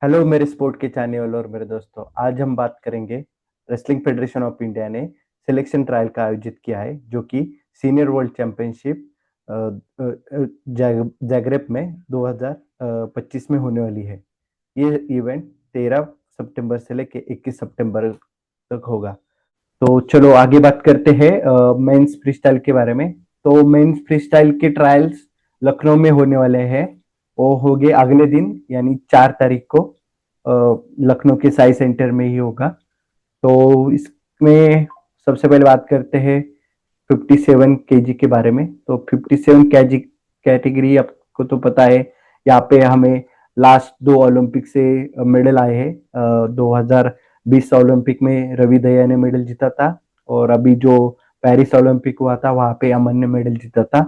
Hello मेरे sport के चाहने वालों और मेरे दोस्तों। आज हम बात करेंगे रेसलिंग फेडरेशन ऑफ इंडिया ने सिलेक्शन ट्रायल का आयोजित किया है जो कि सीनियर वर्ल्ड चैंपियनशिप जागरेब में 2025 में होने वाली है। ये इवेंट 13 सितंबर से लेकर 21 सितंबर तक होगा। तो चलो आगे बात करते हैं मेंस फ्रीस्टाइल के बारे में। तो मेंस फ्रीस्टाइल के ट्रायल्स लखनऊ में होने वाले हैं। वो होंगे अगले दिन यानी 4 तारीख को लखनऊ के साई सेंटर में ही होगा। तो इसमें सबसे पहले बात करते हैं 57 केजी के बारे में। तो 57 केजी कैटेगरी आपको तो पता है, यहाँ पे हमें लास्ट 2 ओलंपिक से मेडल आए हैं। 2020 ओलंपिक में रवि दहिया ने मेडल जीता था, और अभी जो पेरिस ओलंपिक हुआ था वहां पे अमन ने मेडल जीता था।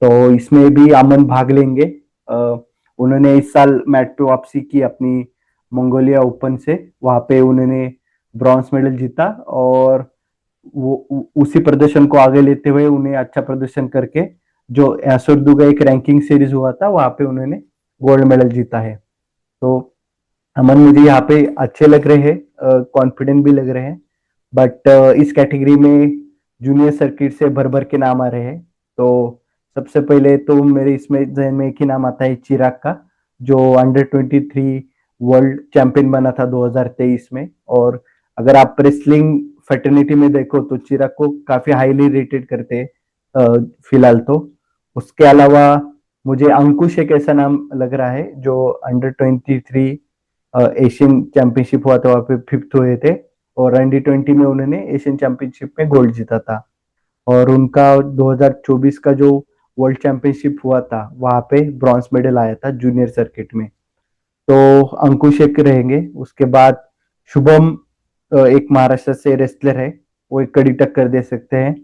तो इसमें भी अमन भाग लेंगे। उन्होंने इस साल मैट पे वापसी की अपनी मंगोलिया ओपन से। वहां पे उन्होंने ब्रॉन्ज मेडल जीता, और उसी प्रदर्शन को आगे लेते हुए उन्हें अच्छा प्रदर्शन करके जो एसोर्दुगा एक रैंकिंग सीरीज हुआ था वहां पे उन्होंने गोल्ड मेडल जीता है। तो अमन मुझे यहाँ पे अच्छे लग रहे हैं, कॉन्फिडेंट भी लग रहे हैं। बट इस कैटेगरी में जूनियर सर्किट से भर भर के नाम आ रहे हैं। तो सबसे पहले तो मेरे इसमें जहन में एक ही नाम आता है, चिराग का, जो अंडर 23 वर्ल्ड चैंपियन बना था 2023 में। और अगर आप रेसलिंग फैटर्निटी में देखो तो चिराग को काफी हाईली रेटेड करते हैं फिलहाल तो। उसके अलावा मुझे अंकुश एक ऐसा नाम लग रहा है जो अंडर 23 एशियन चैंपियनशिप हुआ था वहां पे 5th हुए थे, और अंडर 20 में उन्होंने एशियन चैंपियनशिप में गोल्ड जीता था। और उनका 2024 का जो वर्ल्ड चैंपियनशिप हुआ था वहां पे ब्रॉन्ज मेडल आया था जूनियर सर्किट में। तो अंकुश एक रहेंगे। उसके बाद शुभम, एक महाराष्ट्र से रेसलर है, वो एक कड़ी टक्कर दे सकते हैं।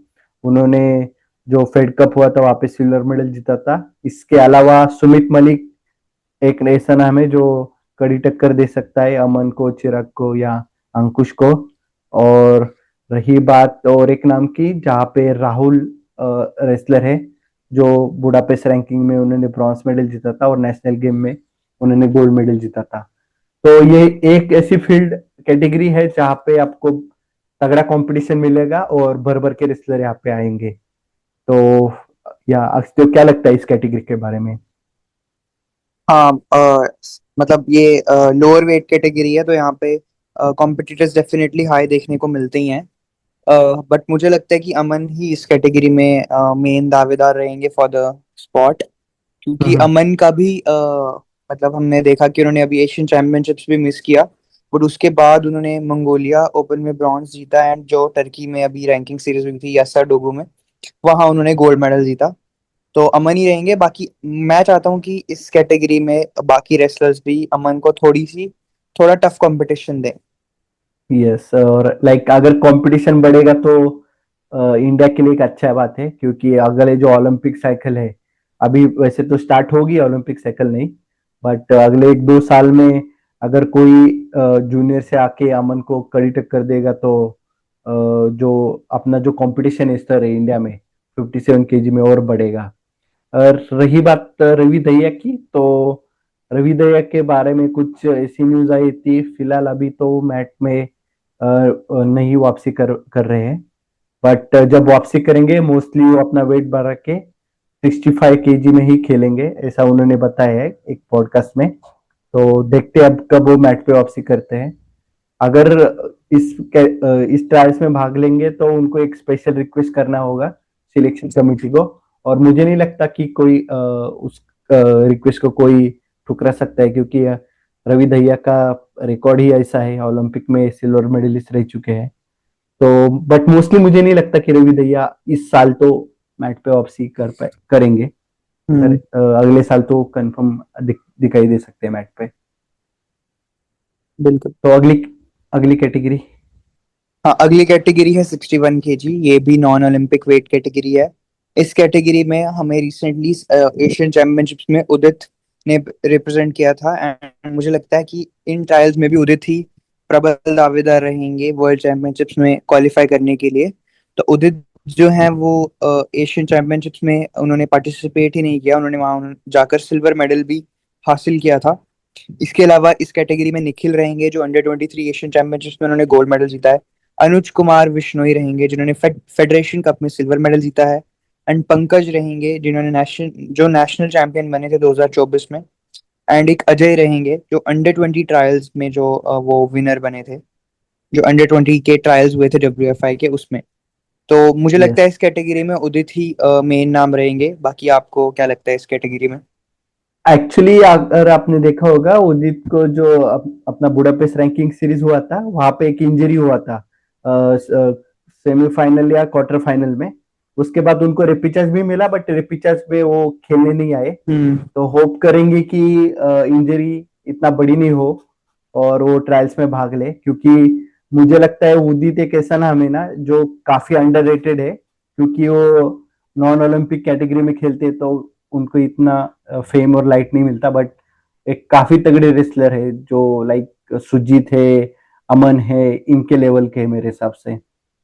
उन्होंने जो फेड कप हुआ था वहां पे सिल्वर मेडल जीता था। इसके अलावा सुमित मलिक एक ऐसा नाम है जो कड़ी टक्कर दे सकता है अमन को, चिराग को या अंकुश को। और रही बात और एक नाम की, जहाँ पे राहुल रेसलर है, जो बुडापेस्ट रैंकिंग में उन्होंने ब्रॉन्ज मेडल जीता था और नेशनल गेम में उन्होंने गोल्ड मेडल जीता था। तो ये एक ऐसी फील्ड कैटेगरी है जहाँ पे आपको तगड़ा कंपटीशन मिलेगा और भर भर के रेसलर यहाँ पे आएंगे। तो या अक्षय क्या लगता है इस कैटेगरी के बारे में? हाँ, मतलब ये लोअर वेट कैटेगरी है तो यहाँ पे कॉम्पिटिटर्स डेफिनेटली हाई देखने को मिलते ही हैं। बट मुझे लगता है कि अमन ही इस कैटेगरी में मेन दावेदार रहेंगे फॉर द स्पॉट, क्योंकि हम्म। अमन का भी मतलब हमने देखा कि उन्होंने अभी एशियन चैंपियनशिप्स भी मिस किया। बट उसके बाद उन्होंने मंगोलिया ओपन में ब्रॉन्ज जीता एंड जो टर्की में अभी रैंकिंग सीरीज हुई थी यासा डोगू में, वहां उन्होंने गोल्ड मेडल जीता। तो अमन ही रहेंगे। बाकी मैं चाहता हूँ कि इस कैटेगरी में बाकी रेसलर्स भी अमन को थोड़ा टफ कंपटीशन दें। यस, और लाइक अगर कंपटीशन बढ़ेगा तो इंडिया के लिए एक अच्छा बात है, क्योंकि अगले जो ओलंपिक साइकिल है, अभी वैसे तो स्टार्ट होगी ओलंपिक साइकिल नहीं, बट अगले 1-2 साल में अगर कोई जूनियर से आके अमन को कड़ी टक्कर देगा तो जो अपना जो कंपटीशन स्तर है इंडिया में 57 केजी में और बढ़ेगा। और रही बात रवि दहिया की, तो रवि दहिया के बारे में कुछ ऐसी न्यूज आई थी। फिलहाल अभी तो मैट में नहीं वापसी कर रहे हैं। बट जब वापसी करेंगे मोस्टली वो अपना वेट बढ़ा के 65 केजी में ही खेलेंगे, ऐसा उन्होंने बताया है एक पॉडकास्ट में। तो देखते हैं अब कब वो मैट पे वापसी करते हैं। अगर इस ट्रायल्स में भाग लेंगे तो उनको एक स्पेशल रिक्वेस्ट करना होगा सिलेक्शन कमेटी को। और मुझे नहीं लगता कि कोई उस रिक्वेस्ट को कोई ठुकरा सकता है, क्योंकि रवि दहिया का रिकॉर्ड ही ऐसा है, ओलंपिक में सिल्वर मेडलिस्ट रह चुके हैं। तो बट मोस्टली मुझे नहीं लगता कि रवि दहिया इस साल तो मैट पे वापसी करेंगे। हम्म। अगले साल तो कंफर्म दिखाई दे सकते हैं मैट पे। बिल्कुल। तो अगली अगली कैटेगरी। हाँ, अगली कैटेगरी है 61 kg। ये भी नॉन ओलंपिक वेट कैटेगरी है। इस कैटेगरी में हमें रिसेंटली एशियन चैंपियनशिप्स में उदित ने रिप्रेजेंट किया था एंड मुझे लगता है कि इन ट्रायल्स में भी उदित ही प्रबल दावेदार रहेंगे वर्ल्ड चैंपियनशिप्स में क्वालिफाई करने के लिए। तो उदित जो है वो एशियन चैंपियनशिप्स में उन्होंने पार्टिसिपेट ही नहीं किया, उन्होंने वहां जाकर सिल्वर मेडल भी हासिल किया था। इसके अलावा इस कैटेगरी में निखिल रहेंगे जो अंडर 23 एशियन चैंपियनशिप में उन्होंने गोल्ड मेडल जीता है। अनुज कुमार विश्नोई रहेंगे जिन्होंने फेडरेशन कप में सिल्वर मेडल जीता है। एंड पंकज रहेंगे जिन्होंने नेशनल चैंपियन बने थे 2024 में। एंड एक अजय रहेंगे जो अंडर 20 ट्रायल्स में जो वो विनर बने थे, जो अंडर 20 के ट्रायल्स हुए थे WFI के उसमें। तो मुझे लगता यस, है इस कैटेगरी में उदित ही मेन नाम रहेंगे। बाकी आपको क्या लगता है इस कैटेगरी में? एक्चुअली अगर आपने देखा होगा उदित को जो अपना बुडापेस्ट रैंकिंग सीरीज हुआ था वहां पे एक इंजरी हुआ था सेमीफाइनल या क्वार्टर फाइनल में। उसके बाद उनको रिपीचर्स भी मिला बट रिपीचर्स में वो खेलने नहीं आए। हम्म। तो होप करेंगे कि इंजरी इतना बड़ी नहीं हो और वो ट्रायल्स में भाग ले, क्योंकि मुझे लगता है उदित एक ऐसा नाम है ना जो काफी अंडररेटेड है, क्योंकि वो नॉन ओलंपिक कैटेगरी में खेलते हैं, तो उनको इतना फेम और लाइट नहीं मिलता। बट एक काफी तगड़े रेसलर है जो लाइक सुजीत है, अमन है, इनके लेवल के है मेरे हिसाब से।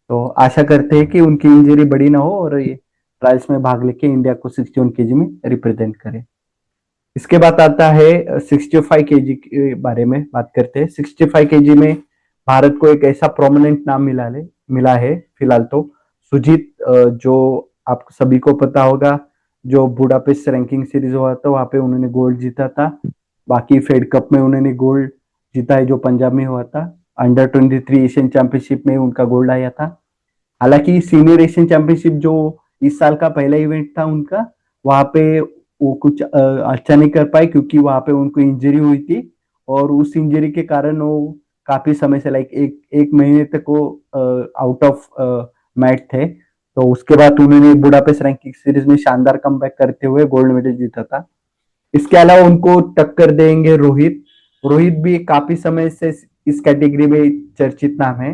तो आशा करते हैं कि उनकी इंजरी बड़ी ना हो और ये ट्रायल्स में भाग लेके इंडिया को 61 केजी में रिप्रेजेंट करे। इसके बाद आता है 65 केजी के बारे में बात करते हैं। 65 केजी में भारत को एक ऐसा प्रोमिनेंट नाम मिला है फिलहाल तो, सुजीत, जो आप सभी को पता होगा, जो बुडापेस्ट रैंकिंग सीरीज हुआ था वहां पे उन्होंने गोल्ड जीता था। बाकी फेड कप में उन्होंने गोल्ड जीता है जो पंजाब में हुआ था। अंडर 23 एशियन चैंपियनशिप में उनका गोल्ड आया था। हालांकि सीनियर एशियन चैंपियनशिप जो इस साल का पहला इवेंट था उनका, वहां पे वो कुछ अच्छा नहीं कर पाए क्योंकि वहां पे उनको इंजरी हुई थी। और उस इंजरी के कारण वो काफी समय से लाइक एक एक महीने तक वो आउट ऑफ मैच थे। तो उसके बाद उन्होंने बुडापेस्ट रैंकिंग सीरीज में शानदार कमबैक करते हुए गोल्ड मेडल जीता था। इसके अलावा उनको टक्कर देंगे रोहित। रोहित भी काफी समय से इस कैटेगरी में चर्चित नाम है।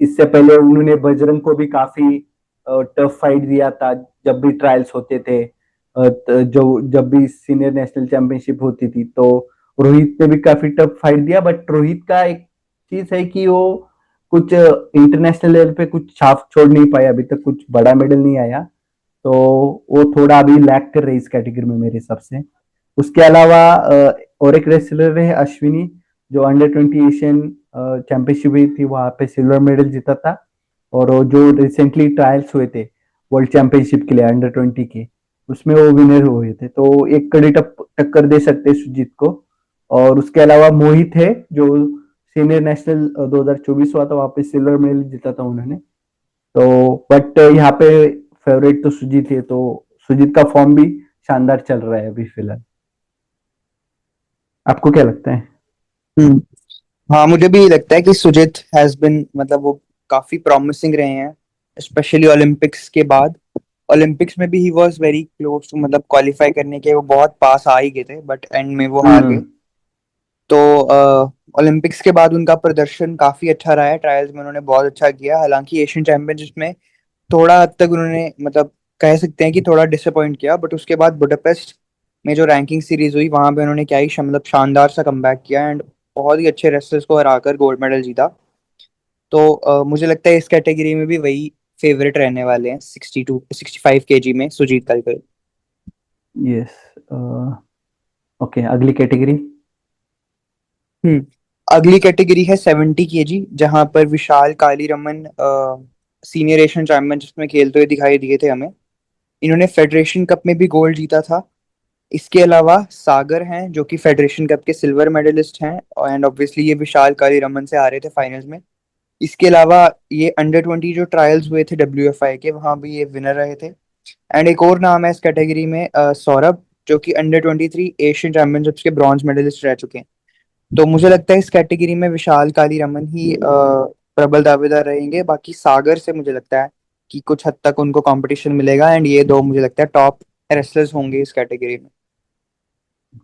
इससे पहले उन्होंने बजरंग को भी काफी टफ फाइट दिया था जब भी ट्रायल्स होते थे। जो जब भी सीनियर नेशनल चैंपियनशिप होती थी तो रोहित ने भी काफी टफ फाइट दिया। बट रोहित का एक चीज है कि वो कुछ इंटरनेशनल लेवल पे कुछ छाप छोड़ नहीं पाया, अभी तक कुछ बड़ा मेडल नहीं आया। तो वो थोड़ा अभी लैक कर रही है इस कैटेगरी में मेरे हिसाब से। उसके अलावा और एक रेसलर है अश्विनी, जो अंडर 20 एशियन चैंपियनशिप हुई थी वहां पे सिल्वर मेडल जीता था। और वो जो रिसेंटली ट्रायल्स हुए थे वर्ल्ड चैंपियनशिप के लिए अंडर 20 के, उसमें वो विनर हुए थे। तो एक कड़ी टक्कर दे सकते हैं सुजीत को। और उसके अलावा मोहित है जो सीनियर नेशनल 2024 हुआ था वहां पे सिल्वर मेडल जीता था उन्होंने। तो बट यहाँ पे फेवरेट तो सुजीत है, तो सुजीत का फॉर्म भी शानदार चल रहा है अभी फिलहाल। आपको क्या लगता है? हम्म। हाँ, मुझे भी लगता है कि सुजित हैज बिन मतलब वो काफी प्रॉमिसिंग रहे हैं, स्पेशली ओलंपिक्स के बाद। ओलंपिक्स में भी he was very close to मतलब क्वालिफाई करने के, वो बहुत पास आ ही गए थे बट एंड में वो हार गए। हम्म। तो ओलंपिक्स के बाद उनका प्रदर्शन काफी अच्छा रहा है, ट्रायल्स में उन्होंने बहुत अच्छा किया। हालांकि एशियन चैंपियनशिप में थोड़ा हद तक उन्होंने मतलब कह सकते हैं कि थोड़ा डिसअपॉइंट किया, बट उसके बाद बुडापेस्ट में जो रैंकिंग सीरीज हुई वहां पे उन्होंने क्या ही मतलब शानदार सा कमबैक किया एंड बहुत ही अच्छे रेसलर्स को हराकर गोल्ड मेडल जीता। तो मुझे लगता है इस कैटेगरी में भी वही फेवरेट रहने वाले हैं 65 kg में सुजीत कलकल। यस। ओके, अगली कैटेगरी। हम्म। अगली कैटेगरी है 70 kg, जहां पर विशाल कालीरमन सीनियर एशियन चैंपियनशिप में खेलते हुए दिखाई दिए थे हमें। इन्होंने फेडरेशन कप में भी गोल्ड जीता था। इसके अलावा सागर हैं जो कि फेडरेशन कप के सिल्वर मेडलिस्ट हैं, एंड ऑब्वियसली ये विशाल कालीरमन से हारे थे फाइनल्स में। इसके अलावा ये अंडर 20 जो ट्रायल्स हुए थे WFI के, वहां भी ये विनर रहे थे। एंड एक और नाम है इस कैटेगरी में, सौरभ, जो कि अंडर 23 एशियन चैंपियनशिप्स के ब्रॉन्ज मेडलिस्ट रह चुके हैं। तो मुझे लगता है इस कैटेगरी में विशाल कालीरमन ही प्रबल दावेदार रहेंगे। बाकी सागर से मुझे लगता है कि कुछ हद तक उनको कंपटीशन मिलेगा एंड ये दो मुझे लगता है टॉप रेसलर्स होंगे इस कैटेगरी में।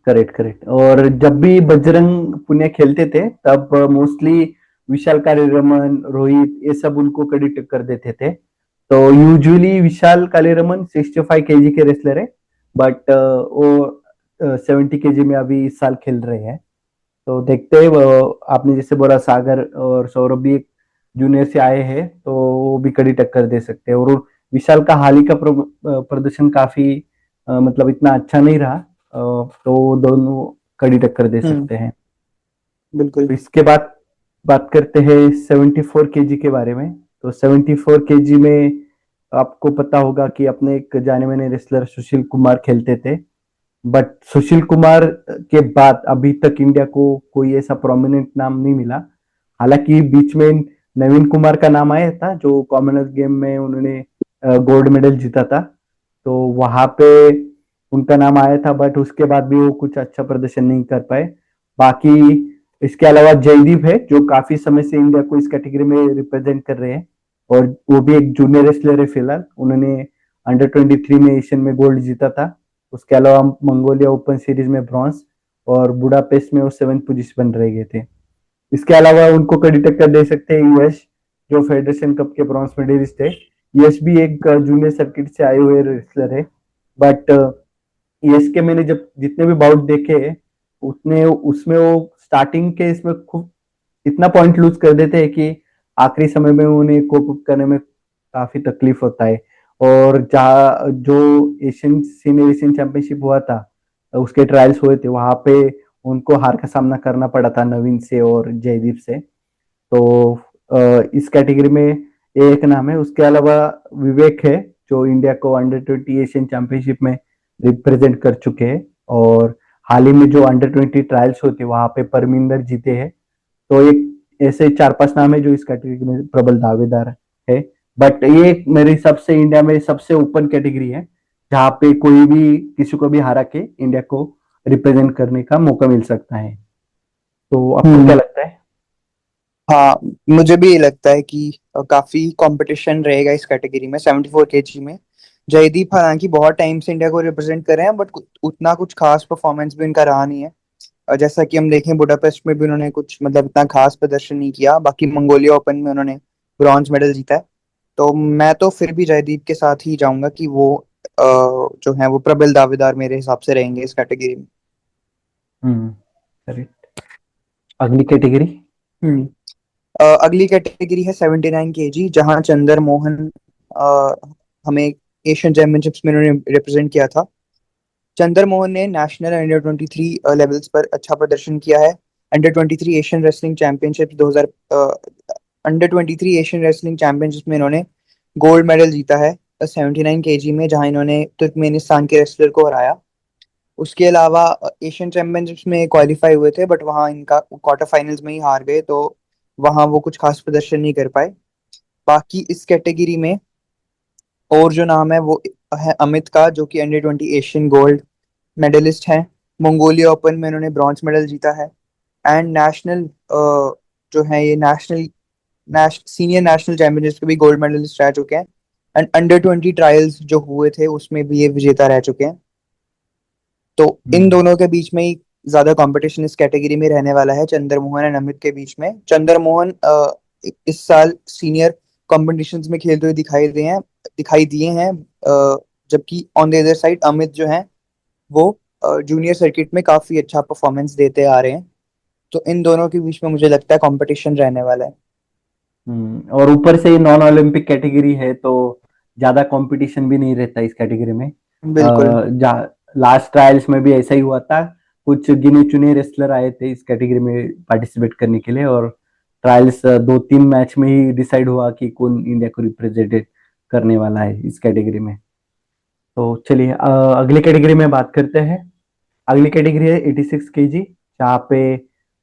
Correct, correct. और जब भी बजरंग पुनिया खेलते थे तब मोस्टली विशाल कालीरमन, रोहित, ये सब उनको कड़ी टक्कर देते थे। तो यूजुअली विशाल कालीरमन 65 केजी के रेसलर है। बट वो 70 केजी में अभी इस साल खेल रहे हैं। तो देखते हैं आपने जैसे बोला सागर और सौरभ भी एक जूनियर से आए हैं तो वो भी कड़ी टक्कर दे सकते हैं। और विशाल का हाल ही का प्रदर्शन काफी मतलब इतना अच्छा नहीं रहा। तो दोनों कड़ी टक्कर दे हम्म। सकते हैं। बिल्कुल। तो इसके बाद बात करते हैं 74 केजी के बारे में। तो 74 केजी में आपको पता होगा कि अपने एक जाने माने रेसलर सुशील कुमार खेलते थे। बट सुशील कुमार के बाद अभी तक इंडिया को कोई ऐसा प्रोमिनेंट नाम नहीं मिला। हालांकि बीच में नवीन कुमार का नाम आया था, जो कॉमनवेल्थ गेम में उन्होंने गोल्ड मेडल जीता था। तो वहां पे उनका नाम आया था, बट उसके बाद भी वो कुछ अच्छा प्रदर्शन नहीं कर पाए। बाकी इसके अलावा जयदीप है, जो काफी समय से इंडिया को इस कैटेगरी में रिप्रेजेंट कर रहे हैं, और वो भी एक जूनियर रेसलर है फिलहाल। उन्होंने अंडर 23 में एशियन में गोल्ड जीता था। उसके अलावा मंगोलिया ओपन सीरीज में ब्रॉन्ज, और बुडापेस्ट में वो 7th पोजीशन रह गए थे। इसके अलावा उनको कड़ी टक्कर दे सकते हैं यश, जो फेडरेशन कप के ब्रॉन्ज मेडलिस्ट है। यश भी एक जूनियर सर्किट से आए हुए रेसलर है। बट यश के मैंने जब जितने भी बाउट देखे, उतने उसमें वो स्टार्टिंग के इसमें खूब इतना पॉइंट लूज कर देते हैं कि आखिरी समय में उन्हें कोप अप करने में काफी तकलीफ होता है। और जहाँ जो एशियन सीनियर एशियन चैंपियनशिप हुआ था, उसके ट्रायल्स हुए थे, वहां पे उनको हार का सामना करना पड़ा था नवीन से और जयदीप से। तो इस कैटेगरी में ये एक नाम है। उसके अलावा विवेक है, जो इंडिया को अंडर 20 एशियन चैंपियनशिप में रिप्रेजेंट कर चुके हैं, और हाल ही में जो अंडर 20 ट्रायल्स होते वहां पे परमिंदर जीते हैं। तो एक ऐसे 4-5 नाम है जो इस कैटेगरी में प्रबल दावेदार है। बट ये मेरे हिसाब से इंडिया में सबसे ओपन कैटेगरी है, जहाँ पे कोई भी किसी को भी हरा के इंडिया को रिप्रेजेंट करने का मौका मिल सकता है। तो आपको क्या हम्म। लगता है? हाँ, मुझे भी ये लगता है कि काफी कंपटीशन रहेगा इस कैटेगरी में 74 केजी में। जयदीप हालांकि बहुत टाइम से इंडिया को रिप्रेजेंट कर रहे हैं, बट उतना कुछ खास परफॉर्मेंस भी उनका रहा नहीं है। जैसा कि हम देखें, बुडापेस्ट में भी उन्होंने कुछ मतलब इतना खास प्रदर्शन नहीं किया। बाकी मंगोलिया ओपन में उन्होंने ब्रॉन्ज मेडल जीता है। तो मैं तो फिर भी जयदीप के साथ ही जाऊंगा कि वो जो है वो प्रबल दावेदार मेरे हिसाब से रहेंगे इस कैटेगरी में। हम्म, करेक्ट। अगली कैटेगरी। हम्म। अगली कैटेगरी है 79 केजी, जहां चंदर मोहन अ, हमें एशियन चैंपियनशिप्स में उन्होंने रिप्रेजेंट किया था। चंदर मोहन ने नेशनल अंडर 23 लेवल्स पर अच्छा प्रदर्शन किया है। Under 23 Asian wrestling championship 2000 under 23 Asian wrestling championship में इन्होंने गोल्ड मेडल जीता है 79 केजी में, जहां इन्होंने तुर्कमेनिस्तान के रेसलर को हराया। उसके अलावा एशियन चैंपियनशिप्स में क्वालिफाई हुए थे, बट वहाँ इनका क्वार्टर फाइनल्स में ही हार गए, तो वहाँ वो कुछ खास प्रदर्शन नहीं कर पाए। बाकी इस कैटेगरी में और जो नाम है वो है अमित का, जो कि अंडर 20 एशियन गोल्ड मेडलिस्ट हैं। मंगोलिया ओपन में उन्होंने ब्रॉन्ज मेडल जीता है। एंड नेशनल जो है ये सीनियर नेशनल चैंपियनशिप के भी गोल्ड मेडलिस्ट रह चुके हैं। एंड अंडर 20 ट्रायल्स जो हुए थे उसमें भी ये विजेता रह चुके हैं। तो इन हम्म। दोनों के बीच में ही ज्यादा कंपटीशन इस कैटेगरी में रहने वाला है, चंद्र मोहन और अमित के बीच में। चंद्र मोहन इस साल सीनियर कॉम्पिटिशन्स में खेलते हुए दिखाई दिए हैं। जबकि on the other side Amit जो है वो जूनियर सर्किट में काफी अच्छा परफॉर्मेंस देते आ रहे हैं। तो इन दोनों के बीच में मुझे लगता है कंपटीशन रहने वाला है। और ऊपर से नॉन ओलंपिक कैटेगरी है, तो ज्यादा कंपटीशन भी नहीं रहता इस कैटेगरी में। बिल्कुल। लास्ट ट्रायल्स में भी ऐसा ही हुआ था। कुछ गिने चुने रेसलर आए थे इस कैटेगरी में पार्टिसिपेट करने के लिए, और ट्रायल्स 2-3 मैच में ही डिसाइड हुआ कि कौन इंडिया को रिप्रेजेंट करने वाला है इस कैटेगरी में। तो चलिए अगली कैटेगरी में बात करते हैं। अगली कैटेगरी है 86 केजी, जहाँ पे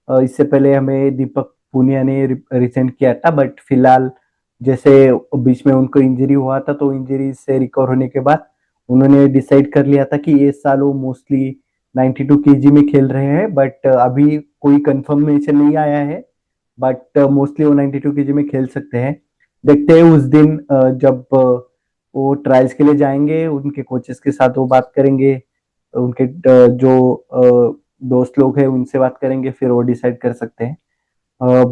इससे पहले हमें दीपक पूनिया ने रिसेंट किया था। बट फिलहाल जैसे बीच में उनको इंजरी हुआ था, तो इंजरी से रिकवर होने के बाद उन्होंने डिसाइड कर लिया था कि ये साल वो मोस्टली 92 केजी में खेल रहे हैं। बट अभी कोई कंफर्मेशन नहीं आया है। बट मोस्टली वो 92 केजी में खेल सकते हैं। देखते हैं उस दिन जब वो ट्रायल्स के लिए जाएंगे, उनके कोचेस के साथ वो बात करेंगे, उनके जो दोस्त लोग हैं उनसे बात करेंगे, फिर वो डिसाइड कर सकते हैं। अ,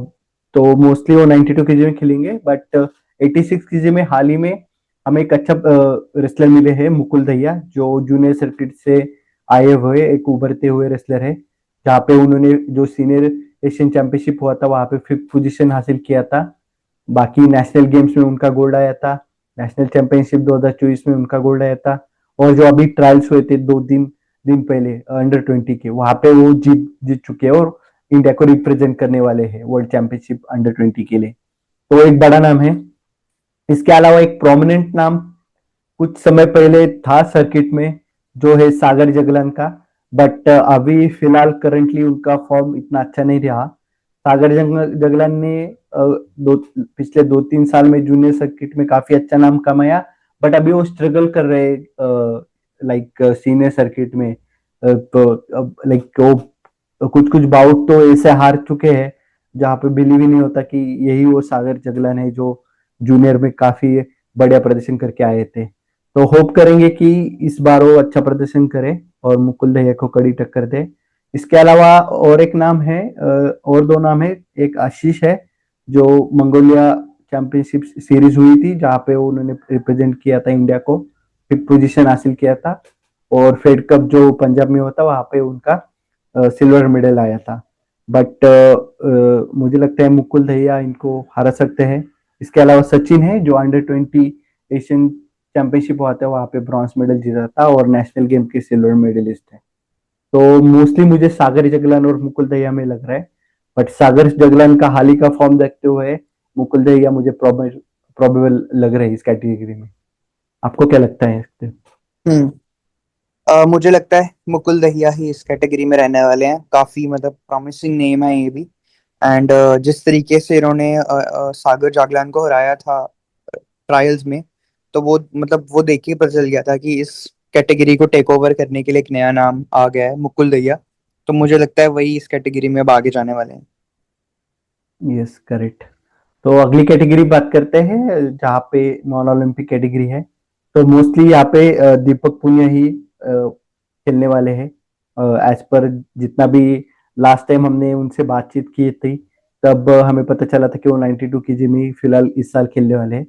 तो मोस्टली वो 92 केजी में खेलेंगे। बट 86 केजी में हाल ही में हमें एक अच्छा रेसलर मिले हैं, मुकुल दहिया, जो जूनियर सर्किट से आए हुए एक उभरते हुए रेसलर है। जहाँ पे उन्होंने जो सीनियर एशियन चैंपियनशिप हुआ था वहां पे 5th पोजीशन हासिल किया था। बाकी नेशनल गेम्स में उनका गोल्ड आया था। नेशनल चैंपियनशिप 2024 में उनका गोल्ड आया था। और जो अभी ट्रायल्स हुए थे 2 दिन दिन पहले अंडर 20 के, वहां पे वो जीत जीत चुके हैं और इंडिया को रिप्रेजेंट करने वाले हैं वर्ल्ड चैंपियनशिप अंडर 20 के लिए। तो एक बड़ा नाम है। इसके अलावा एक प्रोमिनेंट नाम कुछ समय पहले था सर्किट में, जो है सागर जगलान का। बट अभी फिलहाल करंटली उनका फॉर्म इतना अच्छा नहीं रहा। सागर जगलान ने पिछले 2-3 साल में जूनियर सर्किट में काफी अच्छा नाम कमाया। बट अभी वो स्ट्रगल कर रहे हैं लाइक सीनियर सर्किट में। तो अब लाइक वो कुछ कुछ बाउट तो ऐसे हार चुके हैं जहाँ पे बिलीव ही नहीं होता कि यही वो सागर जगलान है जो जूनियर में काफी बढ़िया प्रदर्शन करके आए थे। तो होप करेंगे कि इस बार वो अच्छा प्रदर्शन करे और मुकुल दहिया को कड़ी टक्कर दे। इसके अलावा और एक नाम है, और दो नाम है। एक आशीष है जो मंगोलिया चैंपियनशिप सीरीज हुई थी जहाँ पे उन्होंने रिप्रेजेंट किया था इंडिया को, 5th पोजीशन हासिल किया था। और फेड कप जो पंजाब में होता वहां पे उनका सिल्वर मेडल आया था। बट मुझे लगता है मुकुल दहिया इनको हरा सकते हैं। इसके अलावा सचिन है जो अंडर 20 एशियन चैंपियनशिप होता है वहां पे ब्रॉन्ज मेडल जीता था और नेशनल गेम के सिल्वर मेडलिस्ट है। तो मोस्टली मुझे सागर जगलान और मुकुल दहिया में लग रहा है। बट सागर जगलान का हाल ही का फॉर्म देखते हुए मुकुल दहिया मुझे प्रोबेबल लग रहा है इस कैटेगरी में। आपको क्या लगता है इस पे? हम्म मुझे लगता है मुकुल दहिया ही इस कैटेगरी में रहने वाले हैं। काफी मतलब प्रॉमिसिंग नेम है ये भी। एंड जिस तरीके से इन्होंने सागर जागलान को हराया था ट्रायल्स में, तो वो मतलब वो देख के पता चल गया था कि इस कैटेगरी को टेक ओवर करने के लिए एक नया नाम आ गया है, मुकुल दहिया। तो मुझे लगता है वही इस कैटेगरी में अब आगे जाने वाले हैं। Yes, correct. तो अगली कैटेगरी बात करते हैं जहाँ पे नॉन ओलंपिक कैटेगरी है। तो मोस्टली यहाँ पे दीपक पुनिया ही खेलने वाले हैं। एज पर जितना भी लास्ट टाइम हमने उनसे बातचीत की थी, तब हमें पता चला था कि वो 92 kg में ही फिलहाल इस साल खेलने वाले हैं।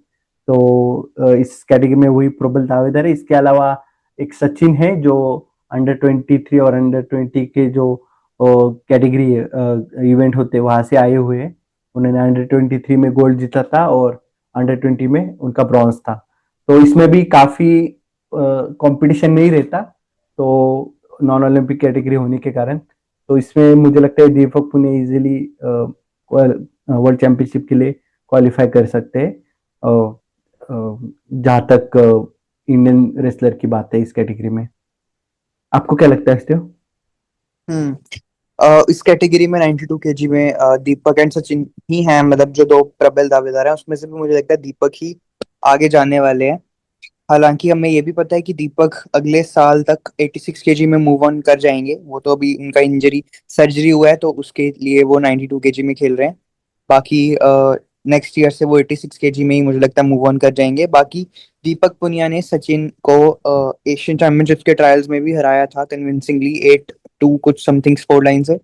तो इस कैटेगरी में वही प्रबल दावेदार है। इसके अलावा एक सचिन है जो अंडर 23 और अंडर 20 के जो कैटेगरी इवेंट होते हैं वहां से आए हुए हैं। उन्होंने अंडर 23 में गोल्ड जीता था और अंडर 20 में उनका ब्रॉन्ज था। तो इसमें भी काफी कंपटीशन नहीं रहता, तो नॉन ओलंपिक कैटेगरी होने के कारण। तो इसमें मुझे लगता है दीपक पुणे इजीली वर्ल्ड चैंपियनशिप के लिए क्वालिफाई कर सकते हैं। जहां तक इंडियन रेसलर की बात है इस कैटेगरी में। आपको क्या लगता है इससे? हम्म इस कैटेगरी में 92 kg में दीपक एंड सचिन ही हैं, मतलब जो दो प्रबल दावेदार हैं उसमें से भी मुझे लगता है दीपक ही आगे जाने वाले हैं। हालांकि हमें ये भी पता है कि दीपक अगले साल तक 86 kg में मूव ऑन कर जाएंगे। वो तो अभी उनका इंजरी सर्जरी हुआ है तो उसके लिए वो 92 kg में खेल रहे हैं। बाकी नेक्स्ट ईयर से वो 86 kg में ही मुझे लगता है मूव ऑन कर जाएंगे। बाकी दीपक पुनिया ने सचिन को एशियन चैंपियनशिप के ट्रायल्स में भी हराया था कन्विंसिंगली, 8-2 कुछ समथिंग स्कोर लाइन से।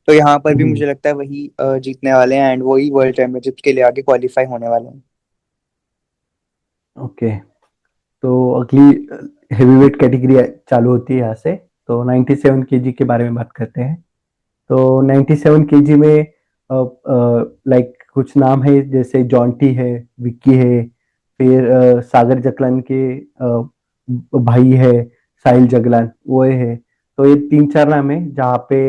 तो यहाँ पर भी मुझे लगता है वही जीतने वाले हैं एंड वही वर्ल्ड चैंपियनशिप के लिए आगे क्वालिफाई होने वाले हैं। ओके। तो अगली हेवीवेट कैटेगरी चालू होती है यहाँ से। तो 97 kg के बारे में बात करते हैं। तो 97 kg में लाइक कुछ नाम है जैसे जॉन्टी है, विक्की है, फिर सागर जगलान के भाई है साहिल जगलान वो है। तो ये 3-4 नाम है जहाँ पे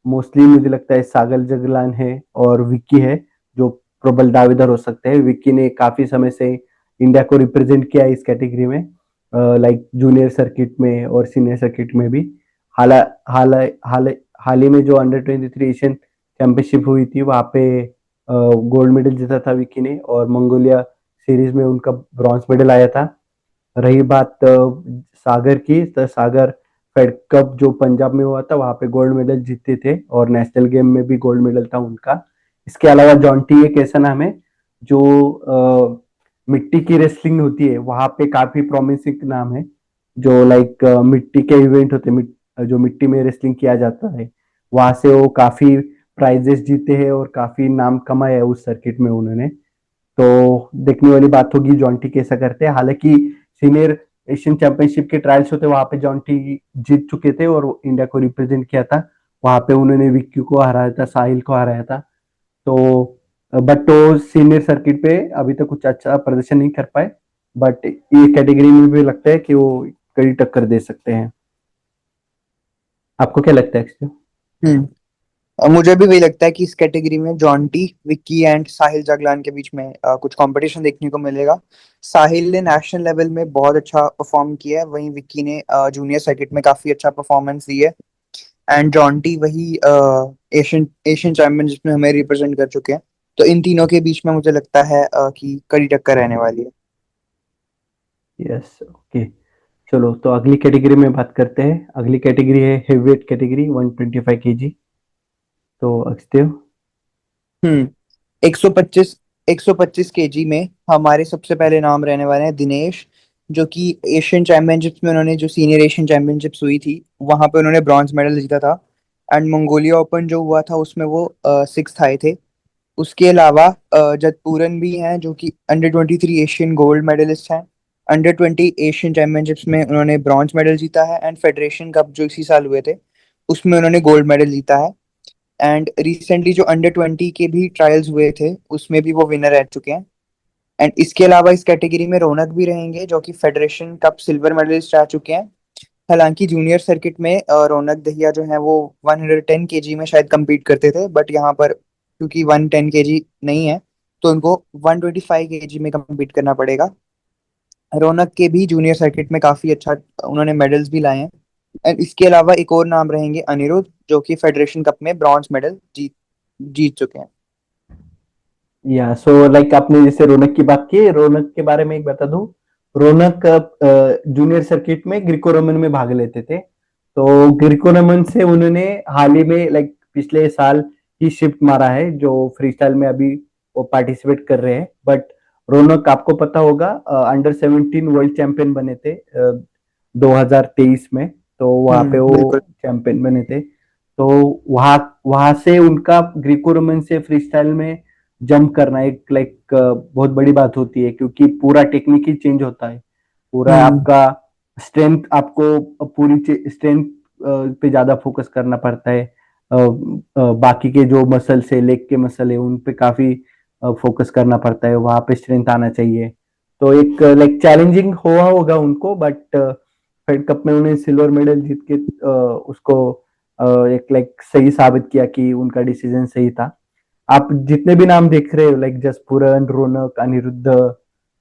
मोस्टली मुझे लगता है सागर जगलान है और विक्की है जो प्रबल दावेदार हो सकते हैं। विक्की ने काफी समय से इंडिया को रिप्रेजेंट किया है इस कैटेगरी में, लाइक जूनियर सर्किट में और सीनियर सर्किट में भी। हाल हाल हाल हाल ही में जो अंडर 23 एशियन चैंपियनशिप हुई थी वहां पे गोल्ड मेडल जीता था विकी ने और मंगोलिया सीरीज में उनका ब्रॉन्ज मेडल आया था। रही बात सागर की, तो सागर फेड कप जो पंजाब में हुआ था वहां पे गोल्ड मेडल जीते थे और नेशनल गेम में भी गोल्ड मेडल था उनका। इसके अलावा जॉन्टी एक ऐसा नाम है जो मिट्टी की रेसलिंग होती है वहां पे काफी प्रोमिसिंग नाम है। जो लाइक मिट्टी के इवेंट होते हैं, जो मिट्टी में रेसलिंग किया जाता है वहां से वो काफी प्राइजेस जीते हैं और काफी नाम कमाया है उस सर्किट में उन्होंने। तो देखने वाली बात होगी जॉन्टी कैसा करते हैं। हालांकि सीनियर एशियन चैंपियनशिप के ट्रायल्स होते वहां पे जॉन्टी जीत चुके थे और इंडिया को रिप्रेजेंट किया था। वहां पे उन्होंने विक्की को हराया था, साहिल को हराया था। तो बट तो सीनियर सर्किट पे अभी तक कुछ अच्छा प्रदर्शन नहीं कर पाए। बट ये कैटेगरी में भी लगता है कि वो कड़ी टक्कर दे सकते हैं। आपको क्या लगता है एक्चुअली? हम्म और मुझे भी वही लगता है कि इस कैटेगरी में जॉन्टी, विक्की एंड साहिल जागलान के बीच में कुछ कंपटीशन देखने को मिलेगा। साहिल ने नेशनल लेवल में बहुत अच्छा परफॉर्म किया है, वहीं विक्की ने जूनियर सर्किट में काफी अच्छा परफॉर्मेंस दी है। एंड जॉन्टी वही एशियन एशियन चैंपियनशिप में हमें रिप्रेजेंट कर चुके हैं। तो इन तीनों के बीच में मुझे लगता है कि कड़ी टक्कर रहने वाली है। Yes, okay. चलो तो अगली कैटेगरी में बात करते हैं। अगली कैटेगरी है हेवीवेट कैटेगरी 125 kg। तो अक्षदेव। हम्म 125 125 केजी में हमारे सबसे पहले नाम रहने वाले हैं दिनेश, जो कि एशियन चैंपियनशिप्स में उन्होंने जो सीनियर एशियन चैंपियनशिप्स हुई थी वहां पे उन्होंने ब्रॉन्ज मेडल जीता था। एंड मंगोलिया ओपन जो हुआ था उसमें वो सिक्स्थ आए थे। उसके अलावा जतपूरन भी हैं जो कि अंडर 23 एशियन गोल्ड मेडलिस्ट हैं। अंडर 20 एशियन चैंपियनशिप्स में उन्होंने ब्रॉन्ज मेडल जीता है, एंड फेडरेशन कप जो इसी साल हुए थे उसमें उन्होंने गोल्ड मेडल जीता है। एंड रिसेंटली जो अंडर 20 के भी ट्रायल्स हुए थे उसमें भी वो विनर रह चुके हैं। एंड इसके अलावा इस कैटेगरी में रौनक भी रहेंगे जो कि फेडरेशन कप सिल्वर मेडलिस्ट रह चुके हैं। हालांकि जूनियर सर्किट में रौनक दहिया जो है वो 110 केजी में शायद compete करते थे, बट यहाँ पर क्योंकि 110 केजी नहीं है तो उनको 125 केजी में compete करना पड़ेगा। रौनक के भी जूनियर सर्किट में काफी अच्छा उन्होंने मेडल्स भी लाए हैं। एंड इसके अलावा एक और नाम रहेंगे अनिरुद्ध, जो कि फेडरेशन कप में ब्रॉन्ज मेडल जीत जीत चुके हैं। या सो लाइक आपने जैसे रौनक की बात की, रौनक के बारे में एक बता दूं। रौनक जूनियर सर्किट में ग्रीको रोमन में भाग लेते थे। तो ग्रीको रोमन से उन्होंने हाल ही में लाइक पिछले साल ही शिफ्ट मारा है, जो फ्री स्टाइल में अभी वो पार्टिसिपेट कर रहे हैं। बट रौनक आपको पता होगा अंडर 17 वर्ल्ड चैंपियन बने थे 2023 में। तो वहां पे बिल्कुल। वो चैंपियन बने थे। तो वहां वहां से उनका ग्रीको रोमन से फ्री स्टाइल में जंप करना एक लाइक बहुत बड़ी बात होती है, क्योंकि पूरा टेक्निक ही चेंज होता है। पूरा हम्म आपका स्ट्रेंथ, आपको पूरी स्ट्रेंथ पे ज्यादा फोकस करना पड़ता है। बाकी के जो मसल्स है, लेग के मसल है, उन पे काफी फोकस करना पड़ता है। वहां पे स्ट्रेंथ आना चाहिए। तो एक लाइक चैलेंजिंग हुआ होगा उनको, बट फेड कप में उन्हें सिल्वर मेडल जीत के उसको एक लाइक सही साबित किया कि उनका डिसीजन सही था। आप जितने भी नाम देख रहे हो लाइक जसपुरन, रौनक, अनिरुद्ध,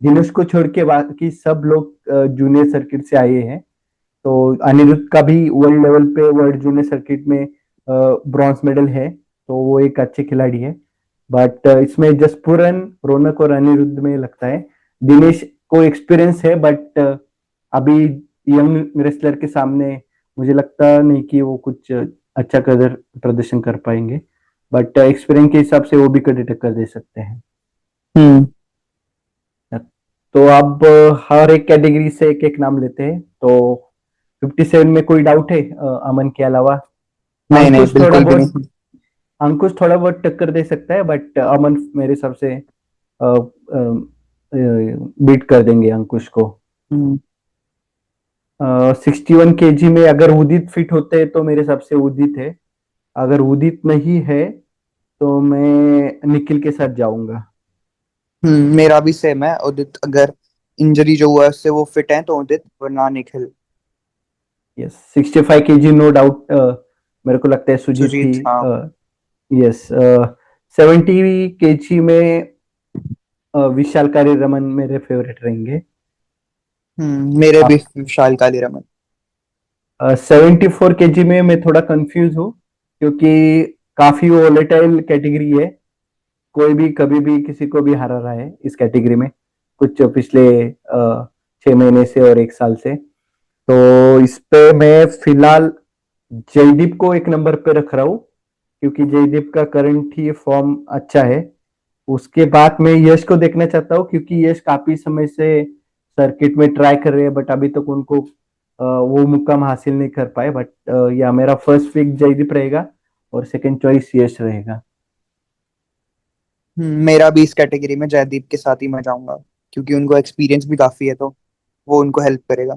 दिनेश को छोड़ के बाकी सब लोग जूनियर सर्किट से आए हैं। तो अनिरुद्ध का भी वर्ल्ड लेवल पे वर्ल्ड जूनियर सर्किट में ब्रॉन्ज मेडल है। तो वो एक अच्छे खिलाड़ी है। बट इसमें जसपुरन, रौनक और अनिरुद्ध में लगता है दिनेश को एक्सपीरियंस है, बट अभी यंग रेसलर के सामने मुझे लगता नहीं कि वो कुछ अच्छा कदर प्रदर्शन कर पाएंगे। बट एक्सपीरियंस के हिसाब से वो भी कड़ी टक्कर दे सकते हैं। हम्म तो अब हर एक कैटेगरी से एक एक नाम लेते हैं। तो 57 में कोई डाउट है अमन के अलावा? नहीं नहीं, अंकुश थोड़ा बिल्कुल भी बहुत नहीं। अंकुश थोड़ा बहुत टक्कर दे सकता है, बट अमन मेरे हिसाब से बीट कर देंगे अंकुश को। हम्म 61 kg में अगर उदित फिट होते हैं तो मेरे हिसाब से उदित है। अगर उदित नहीं है तो मैं निखिल के साथ जाऊंगा। मेरा भी सेम है। उदित अगर इंजरी जो हुआ है उससे वो फिट है तो उदित, वरना Nikhil. Yes, 65 kg no doubt मेरे को लगता है सुजीत ही। सुजीत, हाँ। यस, 70 kg में विशाल कारी रमन मेरे फेवरेट रहेंगे। मेरे भी आप विशाल कालीरमन। 74 kg में मैं थोड़ा कंफ्यूज हूँ, क्योंकि काफी वोलेटाइल कैटेगरी है। कोई भी कभी भी किसी को भी हरा रहा है इस कैटेगरी में, कुछ पिछले 6 महीने से और एक साल से। तो इस पे मैं फिलहाल जयदीप को एक नंबर पे रख रहा हूँ, क्योंकि जयदीप का करंट ही फॉर्म अच्छा है। उसके बाद मैं यश को देखना चाहता हूँ, क्योंकि यश काफी समय से सर्किट में ट्राई कर रहे हैं, बट अभी तक उनको वो मुकाम हासिल नहीं कर पाए। बट या मेरा फर्स्ट पिक जयदीप रहेगा और सेकंड चॉइस यश रहेगा। मेरा भी इस कैटेगरी में जयदीप के साथ ही मैं जाऊंगा, क्योंकि उनको एक्सपीरियंस भी काफी है तो वो उनको हेल्प करेगा।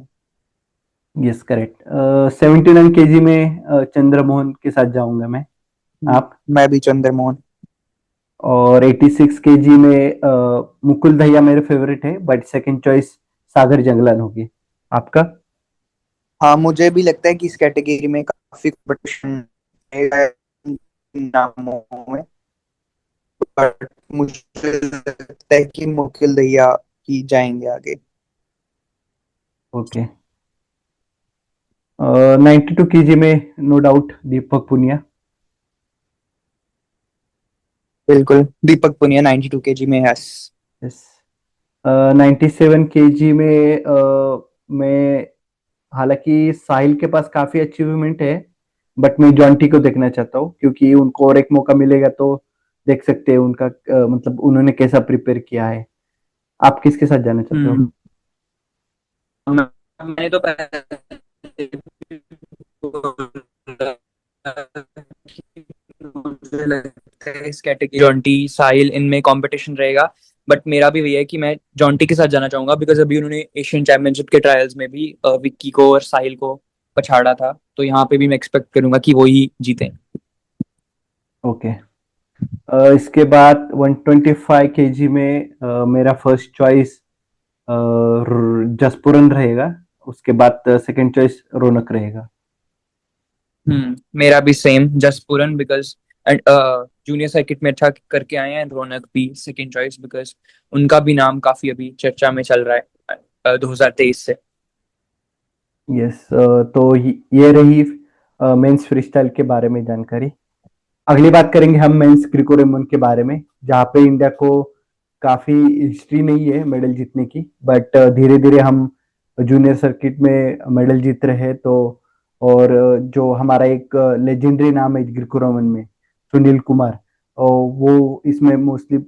Yes, correct. 79 kg में चंद्रमोहन के साथ जाऊंगा मैं। आप? मैं भी चंद्रमोहन। और 86 kg में मुकुल दहिया मेरे फेवरेट है, बट सेकंड चॉइस सागर जंगलान होगी। आपका? हाँ, मुझे भी लगता है कि इस कैटेगरी में काफी कंपटीशन नामों में, बट मुझे लगता है कि मुकिल दहिया ही जाएंगे आगे। ओके। 92 केजी में नो डाउट दीपक पुनिया। बिल्कुल दीपक पुनिया 92 केजी में, यस। यस। 97 केजी में मैं, हालांकि साहिल के पास काफी अचीवमेंट है, बट मैं जॉन्टी को देखना चाहता हूँ क्योंकि उनको और एक मौका मिलेगा तो देख सकते हैं उनका मतलब उन्होंने कैसा प्रिपेयर किया है। आप किसके साथ जाना चाहते हो? हम्म। मैंने तो पहले मुझे लगता है इस कैटेगरी जॉन्टी साहिल इनमें कंपटीशन रहेगा, बट मेरा भी वही है कि मैं जॉन्टी के साथ जाना चाहूंगा, बिकॉज अभी उन्होंने एशियन चैंपियनशिप के ट्रायल्स में भी विक्की को और साहिल को पछाड़ा था, तो यहाँ पे भी मैं एक्सपेक्ट करूंगा कि वो ही जीते। ओके। इसके बाद 125 केजी में मेरा फर्स्ट चॉइस जसपुरन रहेगा। उसके बाद सेकंड चॉइस रौनक रहेगा। मेरा भी सेम जसपुरन, बिकॉज जूनियर सर्किट में अच्छा करके आए हैं। रौनक भी सेकंड चॉइस, बिकॉज उनका भी नाम काफी अभी चर्चा में चल रहा है 2023 से। यस। तो ये रही मेंस फ्रीस्टाइल के बारे में जानकारी। अगली बात करेंगे हम मेंस ग्रीको रोमन के बारे में, जहाँ पे इंडिया को काफी हिस्ट्री नहीं है मेडल जीतने की, बट धीरे धीरे हम जूनियर सर्किट में मेडल जीत रहे हैं। तो और जो हमारा एक लेजेंडरी नाम है ग्रीको रोमन में, सुनील कुमार, और वो इसमें मोस्टली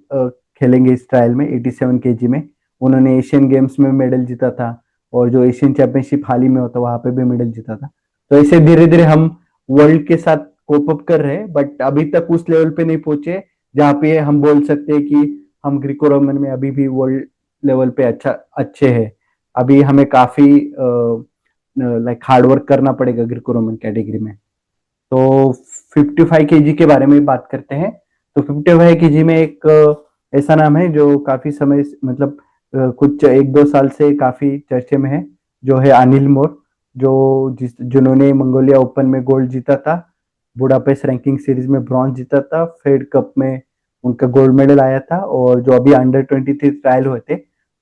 खेलेंगे इस ट्रायल में 87 केजी में। उन्होंने एशियन गेम्स में मेडल जीता था और जो एशियन चैंपियनशिप हाल ही में होता वहां पे भी मेडल जीता था। तो ऐसे धीरे धीरे हम वर्ल्ड के साथ कोप अप कर रहे हैं, बट अभी तक उस लेवल पे नहीं पहुंचे जहाँ पे हम बोल सकते हैं कि हम ग्रीको रोमन में अभी भी वर्ल्ड लेवल पे अच्छे हैं। अभी हमें काफी लाइक हार्ड वर्क करना पड़ेगा ग्रीको रोमन कैटेगरी में। तो 55 केजी के बारे में बात करते हैं। तो 55 केजी में एक ऐसा नाम है जो काफी समय मतलब कुछ एक दो साल से काफी चर्चे में है, जो है अनिल मोर, जो जिन्होंने मंगोलिया ओपन में गोल्ड जीता था, बुडापेस्ट रैंकिंग सीरीज में ब्रॉन्ज जीता था, फेड कप में उनका गोल्ड मेडल आया था, और जो अभी अंडर 23 ट्रायल हुए थे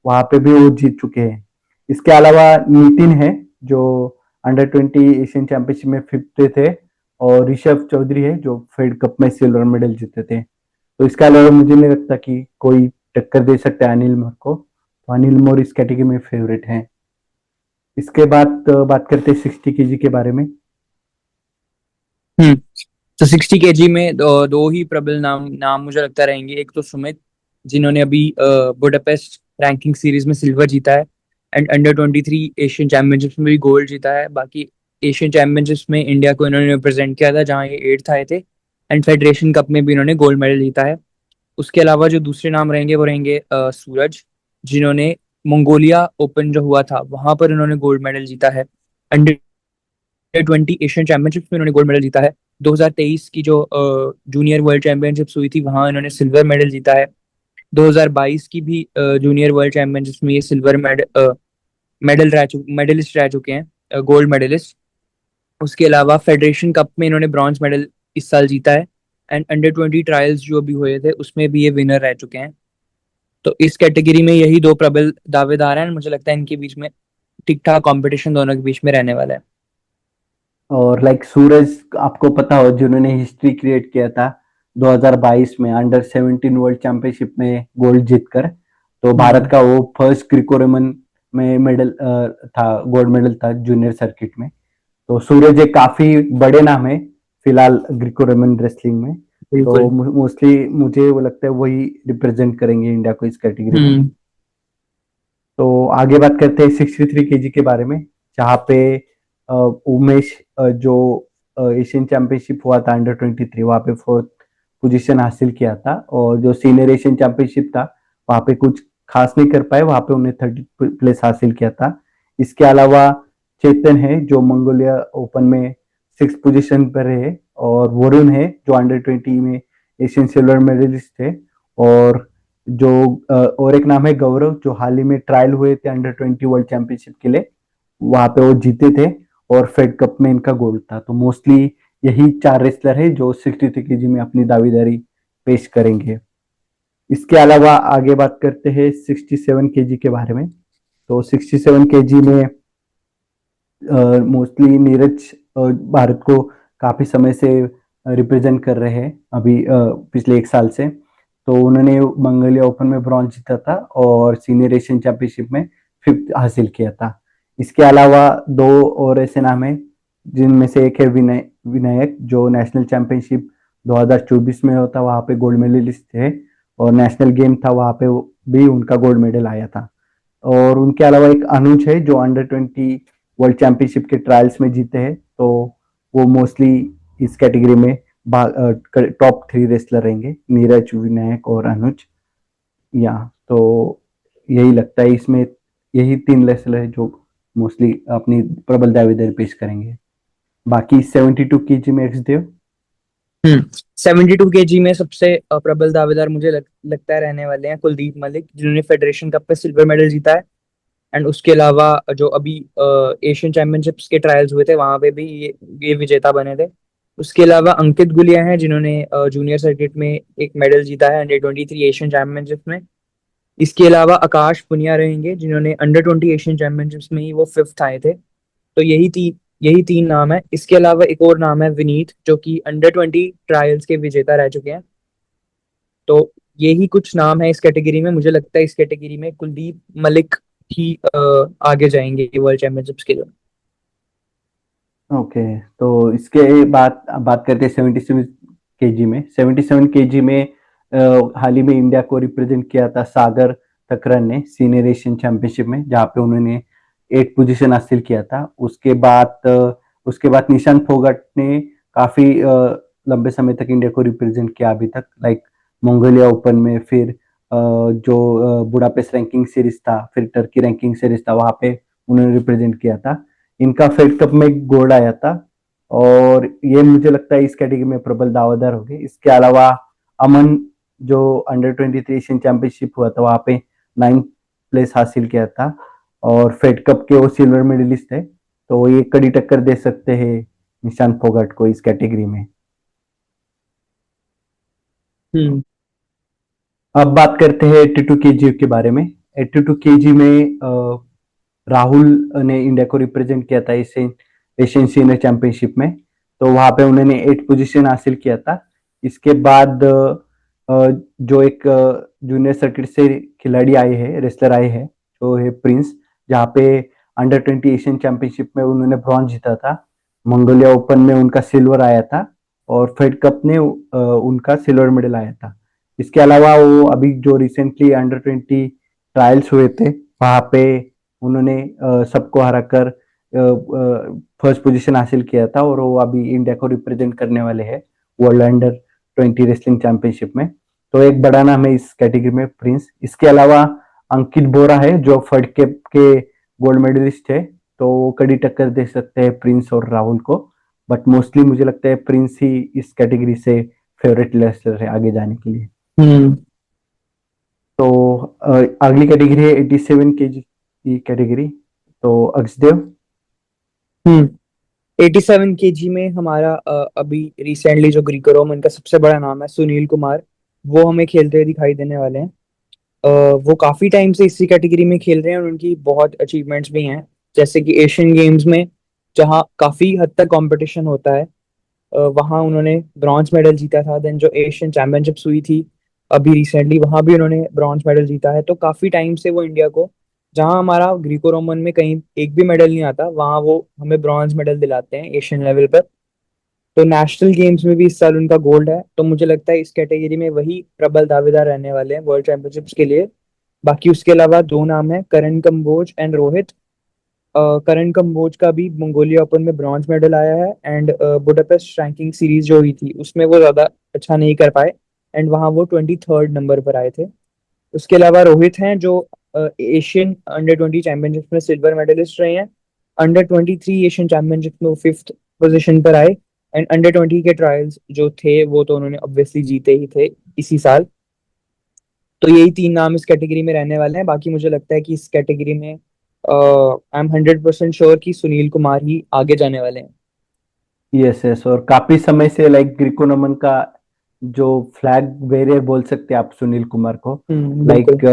वहां पे भी वो जीत चुके हैं। इसके अलावा नितिन है, जो अंडर 20 एशियन चैंपियनशिप में फिफ्थ थे, और ऋषभ चौधरी है जो फेड कप में सिल्वर मेडल जीते थे। तो इसके अलावा मुझे नहीं लगता कि कोई टक्कर दे सकता है अनिल मोर को, तो अनिल मोर इस कैटेगरी में फेवरेट है। इसके बाद बात करते हैं 60 केजी के बारे में। हम्म। तो 60 केजी में दो ही प्रबल नाम मुझे लगता रहेंगे। एक तो सुमित, जिन्होंने अभी बुडापेस्ट रैंकिंग सीरीज में सिल्वर जीता है, एंड अंडर 23 एशियन चैंपियनशिप्स में भी गोल्ड जीता है। बाकी एशियन चैंपियनशिप्स में इंडिया को इन्होंने रिप्रेजेंट किया था, जहाँ ये 8th आए थे, एंड फेडरेशन कप में भी इन्होंने गोल्ड मेडल जीता है। उसके अलावा जो दूसरे नाम रहेंगे वो रहेंगे सूरज, जिन्होंने मंगोलिया ओपन जो हुआ था वहां पर इन्होंने गोल्ड मेडल जीता है। अंडर 20 एशियन चैंपियनशिप्स में इन्होंने गोल्ड मेडल जीता है। 2023 की जो जूनियर वर्ल्ड चैंपियनशिप्स हुई थी वहां इन्होंने सिल्वर मेडल जीता है। 2022 की भी जूनियर वर्ल्ड चैंपियनशिप्स में ये सिल्वर मेडलिस्ट रह चुके हैं, गोल्ड मेडलिस्ट। उसके अलावा फेडरेशन कप में इन्होंने ब्रॉन्ज मेडल इस साल जीता है, एंड अंडर 20 ट्रायल्स जो भी हुए थे उसमें भी ये विनर रह चुके हैं। तो इस कैटेगरी में यही दो प्रबल दावेदार हैं, मुझे लगता है इनके बीच में ठीक ठाक कंपटीशन दोनों के बीच में रहने वाला है। और लाइक सूरज, आपको पता हो जिन्होंने हिस्ट्री क्रिएट किया था 2022 में अंडर 17 वर्ल्ड चैंपियनशिप में गोल्ड जीतकर, तो भारत हम्म। का वो फर्स्ट ग्रीको रोमन में मेडल था, गोल्ड मेडल था जूनियर सर्किट में। तो सूरज एक काफी बड़े नाम है फिलहाल ग्रीको रोमन रेसलिंग में। तो बिल्कुल। मोस्टली मुझे वो लगता है वही रिप्रेजेंट करेंगे इंडिया को इस कैटेगरी में। हम्म। तो आगे बात करते हैं 63 केजी के बारे में, जहाँ पे उमेश जो एशियन चैंपियनशिप हुआ था अंडर 23, वहाँ पे फोर्थ पोजीशन हासिल किया था, और जो सीनियर एशियन चैंपियनशिप था वहाँ पे कुछ खास नहीं कर पाए, वहाँ पे उन्हें 30 प्लेस हासिल किया था। इसके अलावा चेतन है जो मंगोलिया ओपन में 6 पोजीशन पर रहे, और वरुण है जो अंडर 20 में एशियन सिल्वर मेडलिस्ट थे, और जो और एक नाम है गौरव, जो हाल ही में ट्रायल हुए थे अंडर 20 वर्ल्ड चैंपियनशिप के लिए, वहां पे वो जीते थे। और फेड कप में इनका गोल्ड था। तो मोस्टली यही 4 रेसलर है जो 63 केजी में अपनी दावेदारी पेश करेंगे। इसके अलावा आगे बात करते हैं 67 केजी के बारे में। तो 67 केजी में मोस्टली नीरज भारत को काफी समय से रिप्रेजेंट कर रहे हैं, अभी पिछले 1 साल से। तो उन्होंने मंगोलिया ओपन में ब्रॉन्ज जीता था और सीनियर एशियन चैंपियनशिप में 5th हासिल किया था। इसके अलावा 2 और ऐसे नाम है जिनमें से एक है विनायक, जो नेशनल चैंपियनशिप 2024 में होता, वहां पे गोल्ड मेडलिस्ट थे, और नेशनल गेम था वहां पे भी उनका गोल्ड मेडल आया था। और उनके अलावा एक अनुज है जो अंडर 20 वर्ल्ड चैंपियनशिप के ट्रायल्स में जीते हैं। तो वो मोस्टली इस कैटेगरी में टॉप 3 रेसलर रहेंगे, नीरज, विनायक और अनुज। या तो यही लगता है इसमें, यही 3 रेसलर है जो मोस्टली अपनी प्रबल दावेदारी पेश करेंगे। बाकी 72 केजी में एक्सदेव। 72 केजी में सबसे प्रबल दावेदार मुझे लगता है रहने वाले हैं कुलदीप मलिक, जिन्होंने फेडरेशन कप पे सिल्वर मेडल जीता है। एंड उसके अलावा जो अभी एशियन चैंपियनशिप्स के ट्रायल्स हुए थे वहां पे भी ये विजेता बने थे। उसके अलावा अंकित गुलिया हैं, जिन्होंने जूनियर सर्किट में एक मेडल जीता है अंडर 23 एशियन चैंपियनशिप में। इसके अलावा आकाश पुनिया रहेंगे, जिन्होंने अंडर 20 एशियन चैंपियनशिप्स में ही वो 5th आए थे। तो यही तीन नाम है। इसके अलावा एक और नाम है विनीत, जो कि अंडर 20 ट्रायल्स के विजेता रह चुके हैं। तो यही कुछ नाम है इस कैटेगरी में। मुझे लगता है इस कैटेगरी में कुलदीप मलिक ही आगे जाएंगे वर्ल्ड चैंपियनशिप्स के लिए। ओके, तो इसके बाद बात करते हैं 77 केजी में। 77 केजी में हाल ही में इंडिया को रिप्रेजेंट किया था सागर तकरन ने सीनियर एशियन चैंपियनशिप में, जहाँ पे उन्होंने 8 पोजीशन हासिल किया था। उसके बाद निशांत फोगाट ने काफी लंबे समय तक इंडिया को रिप्रेजेंट किया अभी तक, लाइक मंगोलिया ओपन में, फिर जो बुडापेस्ट रैंकिंग सीरीज था, फिर टर्की रैंकिंग सीरीज था, वहां पे उन्होंने रिप्रेजेंट किया था। इनका फेड कप में गोल्ड आया था, और ये मुझे लगता है इस कैटेगरी में प्रबल दावेदार हो गए। इसके अलावा अमन, जो अंडर 23 एशियन चैंपियनशिप हुआ था वहां पे 9th प्लेस हासिल किया था, और फेड कप के वो सिल्वर मेडलिस्ट है। तो ये कड़ी टक्कर दे सकते हैं निशांत फोगाट को इस कैटेगरी में। हम्म। अब बात करते हैं 82 केजी के बारे में। 82 केजी में राहुल ने इंडिया को रिप्रेजेंट किया था एशियन एशियन सीनियर चैंपियनशिप में। तो वहां पे उन्होंने 8 पोजीशन हासिल किया था। इसके बाद जो एक जूनियर सर्किट से खिलाड़ी आए हैं, रेसलर आए हैं, जो है प्रिंस, जहाँ पे अंडर 20 एशियन चैंपियनशिप में उन्होंने ब्रॉन्ज जीता था। मंगोलिया ओपन में उनका सिल्वर आया था, और फेड कप में उनका सिल्वर मेडल आया था। इसके अलावा वो अभी जो रिसेंटली अंडर 20 ट्रायल्स हुए थे, वहां पे उन्होंने सबको हराकर फर्स्ट पोजीशन हासिल किया था, और वो अभी इंडिया को रिप्रेजेंट करने वाले हैं वर्ल्ड अंडर 20 रेसलिंग चैंपियनशिप में। तो एक बड़ा नाम है इस कैटेगरी में प्रिंस। इसके अलावा अंकित बोरा है, जो फर्ड कप के गोल्ड मेडलिस्ट है। तो वो कड़ी टक्कर दे सकते हैं प्रिंस और राहुल को, बट मोस्टली मुझे लगता है प्रिंस ही इस कैटेगरी से फेवरेट रेसलर है आगे जाने के लिए। हम्म। तो अगली कैटेगरी है 87 केजी की कैटेगरी। तो अक्षदेव। हम्म। 87 केजी में हमारा अभी रिसेंटली जो ग्रीको रोमन का सबसे बड़ा नाम है सुनील कुमार, वो हमें खेलते हुए दिखाई देने वाले हैं। वो काफी टाइम से इसी कैटेगरी में खेल रहे हैं और उनकी बहुत अचीवमेंट्स भी हैं। जैसे कि एशियन गेम्स में, जहाँ काफी हद तक कंपटीशन होता है, वहाँ उन्होंने ब्रॉन्ज मेडल जीता था। देन जो एशियन चैंपियनशिप्स हुई थी अभी रिसेंटली, वहाँ भी उन्होंने ब्रॉन्ज मेडल जीता है। तो काफी टाइम से वो इंडिया को, जहाँ हमारा ग्रीको रोमन में कहीं एक भी मेडल नहीं आता, वहाँ वो हमें ब्रॉन्ज मेडल दिलाते हैं एशियन लेवल पर। तो नेशनल गेम्स में भी इस साल उनका गोल्ड है। तो मुझे लगता है इस कैटेगरी में वही प्रबल दावेदार रहने वाले हैं वर्ल्ड चैंपियनशिप्स के लिए। बाकी उसके अलावा 2 नाम है, करण कंबोज एंड रोहित। करण कंबोज का भी मंगोलिया ओपन में ब्रॉन्ज मेडल आया है, एंड बुडापेस्ट रैंकिंग सीरीज जो हुई थी उसमें वो ज्यादा अच्छा नहीं कर पाए, एंड वहाँ वो 23rd नंबर पर आए थे। उसके अलावा रोहित हैं, जो एशियन अंडर 20 चैंपियनशिप में सिल्वर मेडलिस्ट रहे हैं। अंडर 23 एशियन चैंपियनशिप में वो 5th पोजीशन पर आए। एंड अंडर 20 के ट्रायल्स जो थे वो तो उन्होंने ऑब्वियसली जीते ही थे इसी साल। तो यही 3 नाम इस कैटेगरी में रहने वाले हैं। बाकी मुझे लगता है कि इस कैटेगरी में आई एम 100% श्योर कि सुनील कुमार ही आगे जाने वाले हैं। यस यस, और काफी समय से लाइक ग्रीको नमन का जो फ्लैग बेरर बोल सकते हैं आप सुनील कुमार को। बिल्कुल। लाइक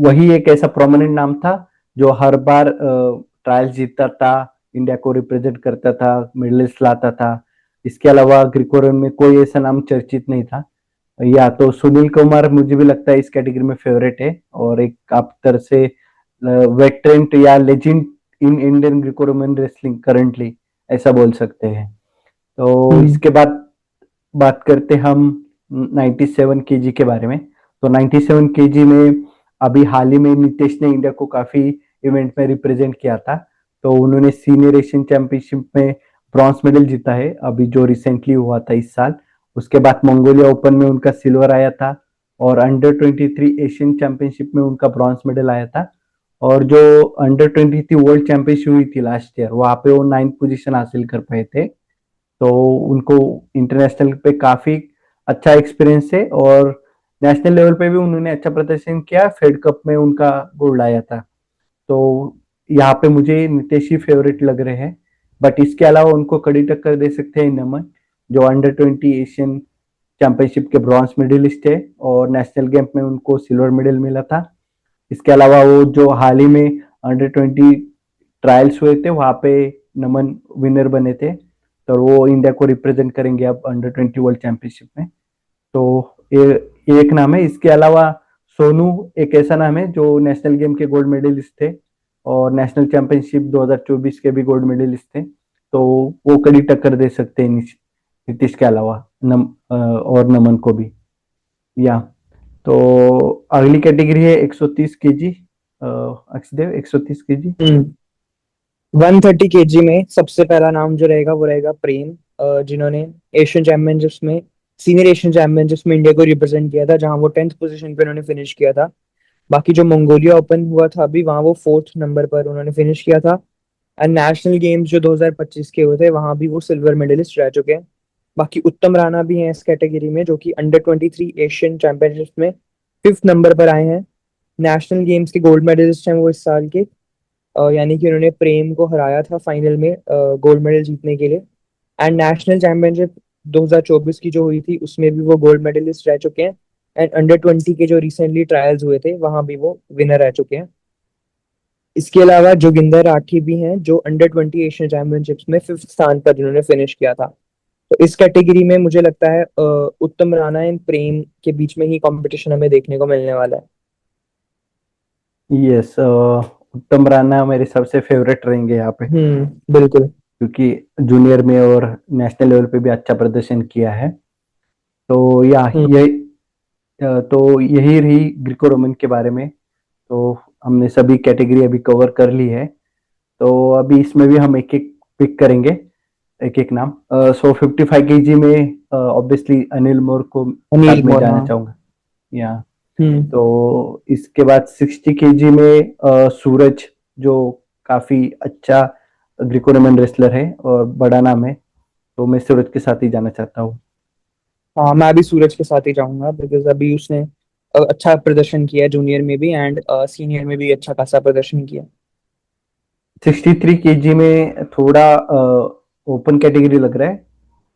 वही एक ऐसा प्रोमिनेंट नाम था जो हर बार ट्रायल जीतता था, इंडिया को रिप्रेजेंट करता था, मेडलिस्ट लाता था। इसके अलावा ग्रीको रन में कोई ऐसा नाम चर्चित नहीं था। या तो सुनील कुमार मुझे भी लगता है इस कैटेगरी में फेवरेट है, और एक आप तरह से वेटरेंट या legend in Indian Greco Roman wrestling currently, ऐसा बोल सकते हैं। तो हम्म इसके बाद बात करते हम 97 केजी के बारे में। तो 97 केजी में अभी हाल ही में नितेश ने इंडिया को काफी इवेंट में रिप्रेजेंट किया था। तो उन्होंने सीनियर एशियन चैंपियनशिप में ब्रॉन्ज मेडल जीता है, अभी जो रिसेंटली हुआ था इस साल। उसके बाद मंगोलिया ओपन में उनका सिल्वर आया था, और अंडर 23 एशियन चैंपियनशिप में उनका ब्रॉन्ज मेडल आया था। और जो अंडर 23 वर्ल्ड चैंपियनशिप हुई थी लास्ट ईयर, वहां पे वो 9th पोजीशन हासिल कर पाए थे। तो उनको इंटरनेशनल पे काफी अच्छा एक्सपीरियंस है, और नेशनल लेवल पे भी उन्होंने अच्छा प्रदर्शन किया, फेड कप में उनका गोल्ड आया था। तो यहाँ पे मुझे नीतीश ही फेवरेट लग रहे हैं। बट इसके अलावा उनको कड़ी टक्कर दे सकते हैं नमन, जो अंडर 20 एशियन चैंपियनशिप के ब्रॉन्ज मेडलिस्ट है, और नेशनल गेम में उनको सिल्वर मेडल मिला था। इसके अलावा वो जो हाल ही में अंडर 20 ट्रायल्स हुए थे, वहां पे नमन विनर बने थे। तो वो इंडिया को रिप्रेजेंट करेंगे अब अंडर 20 वर्ल्ड चैंपियनशिप में। तो ये एक नाम है। इसके अलावा सोनू एक ऐसा नाम है जो नेशनल गेम के गोल्ड मेडलिस्ट थे, और नेशनल चैंपियनशिप 2024 के भी गोल्ड मेडलिस्ट थे। तो वो कड़ी टक्कर दे सकते हैं नीतीश के अलावा और नमन को भी। या तो अगली कैटेगरी है 130 केजी। अक्षदेव 130 केजी। हम्म 130 केजी में सबसे पहला नाम जो रहेगा वो रहेगा प्रेम, जिन्होंने एशियन चैंपियनशिप्स में सीनियर एशियन चैंपियनशिप्स में इंडिया को रिप्रेजेंट किया था, जहां वो 10th पोजीशन पे उन्होंने फिनिश किया था। बाकी जो मंगोलिया ओपन हुआ था अभी, वहां वो 4th नंबर पर उन्होंने फिनिश किया था। एंड नेशनल गेम्स जो 2025 के हुए थे वहां भी वो सिल्वर मेडलिस्ट रह चुके हैं। बाकी उत्तम राणा भी हैं इस कैटेगरी में, जो कि अंडर 23 एशियन चैंपियनशिप में 5th नंबर पर आए हैं। नेशनल गेम्स के गोल्ड मेडलिस्ट हैं वो इस साल के। यानी कि उन्होंने प्रेम को हराया था फाइनल में गोल्ड मेडल जीतने के लिए। एंड नेशनल चैंपियनशिप 2024 की जो हुई थी उसमें भी वो गोल्ड मेडलिस्ट रह चुके हैं। एंड अंडर 20 के जो रिसेंटली ट्रायल्स हुए थे वहां भी वो विनर रह चुके हैं। इसके अलावा जोगिंदर राठी भी हैं, जो अंडर 20 एशियन चैंपियनशिप्स में 5th स्थान पर जिन्होंने फिनिश किया था। तो इस कैटेगरी में मुझे लगता है उत्तम राणा एंड प्रेम के बीच में ही कंपटीशन हमें देखने को मिलने वाला है। यस, उत्तम राणा मेरे सबसे फेवरेट रहेंगे यहाँ पे, बिल्कुल। क्योंकि जूनियर में और नेशनल लेवल पे भी अच्छा प्रदर्शन किया है। तो हम्म तो यही रही ग्रीको रोमन के बारे में। तो हमने सभी कैटेगरी अभी कवर कर ली है। तो अभी इसमें भी हम एक एक पिक करेंगे, एक एक नाम। सो 55 केजी में ऑब्वियसली अनिल मोर को अनिल साथ में मोर, जाना हाँ। चाहूंगा। या हम्म तो इसके बाद 60 केजी में सूरज, जो काफी अच्छा ग्रीको रोमन रेसलर है और बड़ा नाम है। तो मैं सूरज के साथ ही जाना चाहता हूँ। हाँ, मैं भी सूरज के साथ ही जाऊंगा, बिकॉज अभी उसने अच्छा प्रदर्शन किया जूनियर में भी एंड सीनियर में भी अच्छा खासा प्रदर्शन किया। 63 केजी में थोड़ा ओपन कैटेगरी लग रहा है,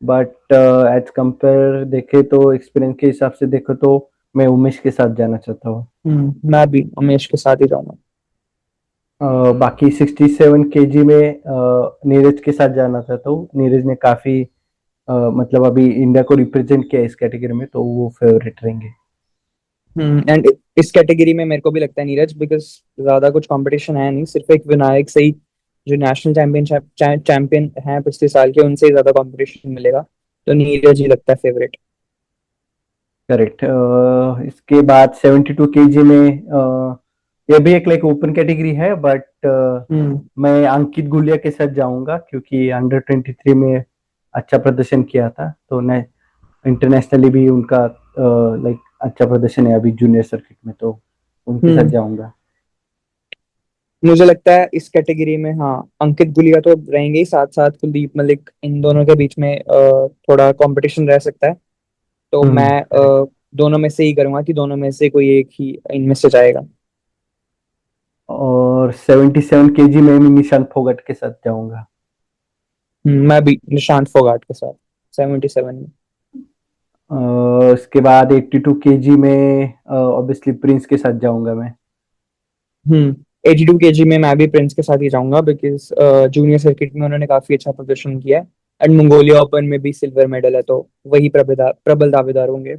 बट एज कंपेयर देखे तो एक्सपीरियंस के हिसाब से देखो तो मैं उमेश के साथ जाना चाहता हूँ। मैं भी उमेश के साथ ही जाऊंगा। बाकी 67 केजी में नीरज के साथ जाना चाहता हूँ। नीरज ने काफी मतलब अभी इंडिया को रिप्रेजेंट किया इस कैटेगरी में, तो वो फेवरेट रहेंगे। एंड इस कैटेगरी में मेरे को भी लगता है नीरज, बिकॉज ज्यादा कुछ कंपटीशन है नहीं, सिर्फ एक विनायक से ही, जो नेशनल चैंपियन हैं पिछले साल के, उनसे ही ज्यादा कंपटीशन मिलेगा। तो नीरज ही लगता है फेवरेट। करेक्ट। इसके बाद 72 केजी में यह भी एक लाइक ओपन कैटेगरी है, बट हम्म मैं अंकित गुलिया के साथ जाऊंगा, क्योंकि अंडर 23 में अच्छा प्रदर्शन किया था। तो इंटरनेशनली भी उनका लाइक अच्छा प्रदर्शन है अभी जूनियर सर्किट में, तो उनके साथ हम्म जाऊंगा। मुझे लगता है इस कैटेगरी में, हाँ, अंकित गुलिया तो रहेंगे ही, साथ साथ कुलदीप मलिक, इन दोनों के बीच में थोड़ा कंपटीशन रह सकता है। तो मैं करेक्ट। दोनों में से ही करूंगा कि दोनों में से कोई एक ही इनमें से जाएगा। और 77 केजी में मैं निशांत फोगाट के साथ जाऊंगा। मैं भी निशांत फोगाट के साथ 77 में। उसके बाद 82 केजी में ऑब्वियसली प्रिंस के साथ जाऊंगा मैं। 82 केजी में मैं भी प्रिंस के साथ ही जाऊंगा, बिकॉज जूनियर सर्किट में उन्होंने काफी अच्छा प्रदर्शन किया है। एंड मंगोलिया ओपन में भी सिल्वर मेडल है, तो वही प्रबल प्रबल दावेदार होंगे।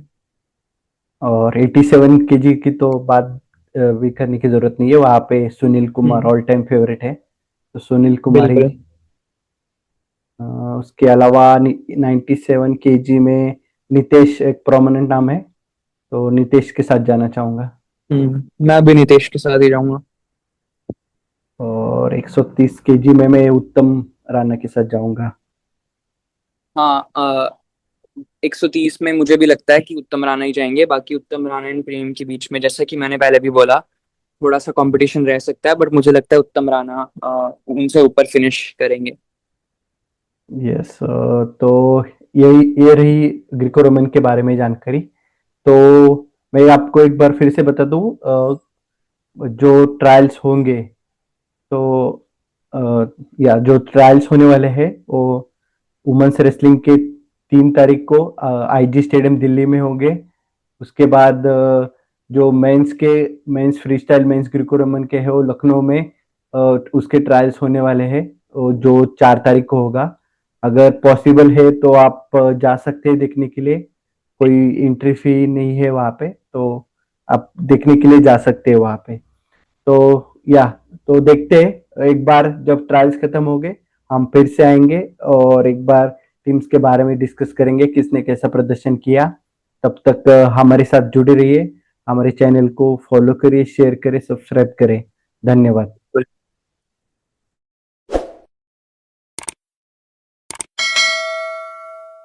और 87 केजी की तो बात भी करने की जरूरत नहीं है, वहां पे सुनील कुमार हम्म। ऑल टाइम फेवरेट है, तो सुनील कुमार ही। बिल्कुल। अ, उसके अलावा 97 केजी में नितेश एक प्रोमिनेंट नाम है, तो नितेश के साथ जाना चाहूंगा। मैं भी नितेश के साथ ही जाऊंगा। और 130 केजी में मैं उत्तम राणा के साथ जाऊंगा। हाँ, 130 में मुझे भी लगता है कि उत्तम राणा ही जाएंगे। बाकी उत्तम राणा एंड प्रेम के बीच में, जैसा कि मैंने पहले भी बोला, थोड़ा सा कंपटीशन रह सकता है, बट मुझे लगता है उत्तम राणा उनसे ऊपर फिनिश करेंगे। यस, तो ये रही ग्रीको रोमन के बारे में जानकारी। तो मैं आपको एक बार फिर से बता दूं, जो ट्रायल्स होंगे, तो या जो ट्रायल्स होने वाले हैं वो वुमेन्स रेसलिंग के 3 तारीख को आईजी स्टेडियम दिल्ली में होंगे। उसके बाद जो men's freestyle men's Greco Roman के है वो लखनऊ में उसके ट्रायल्स होने वाले हैं, जो 4 तारीख को होगा। अगर पॉसिबल है तो आप जा सकते हैं देखने के लिए, कोई एंट्री फी नहीं है वहाँ पे, तो आप देखने के लिए जा सकते हैं वहाँ पे। तो या तो देखते हैं, एक बार जब ट्रायल्स खत्म हो गए हम फिर से आएंगे और एक बार टीम्स के बारे में डिस्कस करेंगे किसने कैसा प्रदर्शन किया। तब तक हमारे साथ जुड़े रहिए, हमारे चैनल को फॉलो करिए, शेयर करें, सब्सक्राइब करें। धन्यवाद।